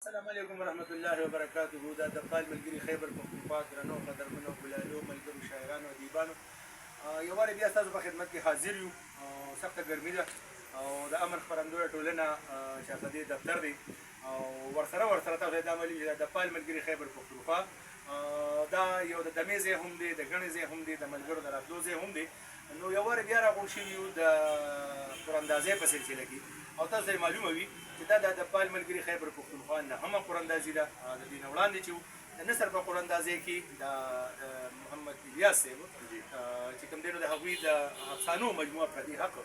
السلام علیکم ورحمت الله وبرکاته. دا د پال ملګري خیبر پښتونخوا درنو قدرمنو بلالو ملګرو شاعرانو ادیبانو یو وارې بیا ستاسو په خدمت کې حاضر یو. سخته ګرمي ده او د امن خپرندویه ټولنه چې هغه د دفتر دی او ورسره تاسو دا عملي د پال ملګري خیبر پښتونخوا دا یو د دمې ځای هم دی، د ګڼې ځای هم دی، د ملګرو د راتلو ځای هم دی. نو یو وارې بیا راغونډ شوي یو د قراندازۍ په سلسله کې او تاسو ته معلومه وي چې دا د پال ملګري خیبر پښتونخوا نهمه قراندازي ده. د دې نه وړاندې چې د نثر په قراندازۍ کې د محمد الیاس صاحب چې کوم دی نو د هغوی د افسانو مجموعه پردي حق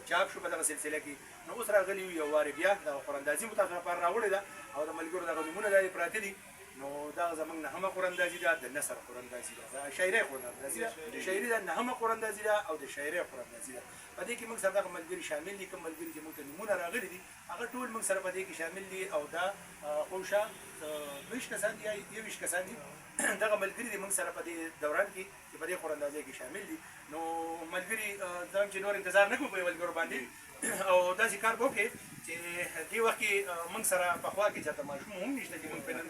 چاپ شو په دغه سلسله کې. نو اوس راغلي یو وارې بیا د قراندازي مو تاسو لپاره راوړې ده او د ملګرو دغه نومونه دا پراته دي. نو دا زموږ نهمه قراندازي ده، د نثر قراندازي ده، د شاعرۍ قراندازي ده، د شاعري ده نهمه قراندازي ده او د شاعرۍ قراندازي ده. په دې کې موږ سره دغه ملګري شامل دي. کوم ملګري چې موږ ته نومونه راغلي دي هغه ټول موږ سره په دې کې شامل دي او دا خوشا 20 کسان دي یا 21 کسان دي. دغه ملګري دي موږ سره په دې دوران کې چې په دې قراندازۍ کې شامل دي. نو ملګري زم چې نور انتظار نه کوو په ملګرو باندې او داسې کار وکړي چې دې وخت کې موږ سره په خوا کې چاته ماشوم هم نشته چې موږ په نن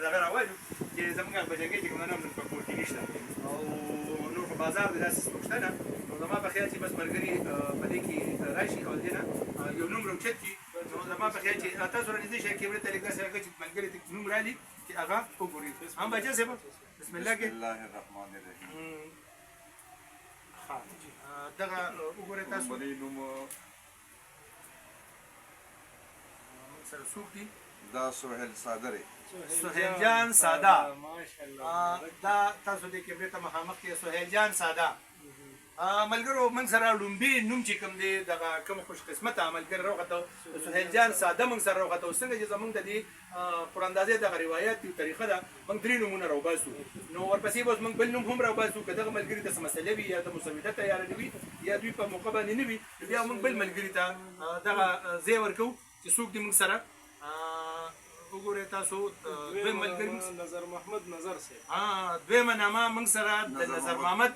دغه راوایو چې زموږ بچګۍ چې کوم نه موږ په کور کې نشته او نور په بازار کې داسې څوک شته نه. نو زما په خیال چې بس ملګري په دې کې راشي او دې نه یو نوم راوچت کړي. نو زما په خیال چې تاسو را نږدې شئ کیمرې ته لیکل سره چې ملګري ته نوم رالي چې هغه وګوري. هم بچه صاحب بسم الله کې بسم الله الرحمن الرحیم. دغه وګورئ تاسو نوم سره څوک دي؟ دا سهیل ساده دی. سهیل جان ساده دا تاسو د کیمرې ته مخامخ کې سهیل جان ساده ملګرو موږ سره لومبي نوم چې کوم دی دغه کوم خوش قسمته ملګری راوخته سهیل جان ساده موږ سره راوخته. څنګه چې زموږ د دې قراندازۍ دغه روایت یو طریقه ده موږ 3 نومونه راوباسو. نو ورپسې به موږ بل نوم هم راوباسو که دغه ملګري ته څه مسله وي یا د مسودې تیاره نه وي یا دوی په موقع باندې نه وي بیا موږ بل ملګري ته دغه ځای ورکوو چې څوک دي موږ سره وګورئ تاسو. دویم ملګري نظر محمد نظر صاحب دویمه نامه موږ سره د نظر محمد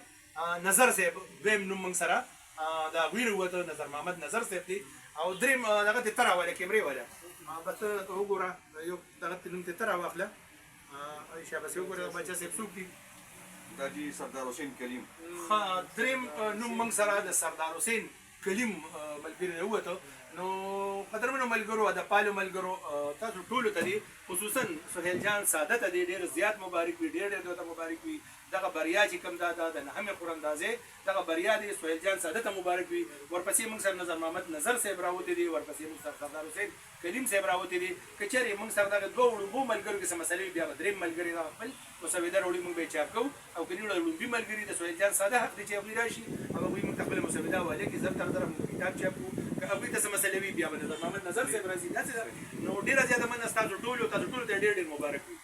نظر صاحب دویم نوم موږ سره د هغوی راووته نظر محمد نظر صاحب دی. او دریم دغه ته ته راواله کیمرې واله بس وګوره یو دغه نوم ته ته راواخله شاباس وګوره بچه صاحب څوک دي؟ دا دی سردار حسین کلیم. دریم نوم موږ سره د سردار حسین کلیم ملګري راووته. نو قدرمنو ملګرو د پالو ملګرو تاسو ټولو ته دي خصوصا سهیل جان ساده ته دي ډېر زیات مبارک وي، ډېر ته مبارک وي. دغه بریا چې کوم دا د نهمې قراندازۍ دغه بریا دی سهیل جان ساده ته مبارک وي. ورپسې موږ سره نظر محمد نظر صاحب راوتي دي، ورپسې موږ سره سردار حسین کلیم صاحب راوتي دي. که چېرې موږ سره دغه دوه وړومبو ملګرو کې څه مسلې وي بیا به درېیم ملګري دغه خپل مسوده راوړي موږ به یې چاپ کوو. او که نیوړه وړومبي ملګري د سهیل جان ساده حق دی چې هغوی راشي او هغوی موږ ته خپله مسوده حواله کړي زر تر زره موږ کتاب چاپ کوو. که هغوی ته څه مسلې وي بیا به نظر محمد نظر صاحب راځي. داسې ده. نو ډېره زیاته مننه ستاسو ټولو ته ډېر ډېر مبارک وي.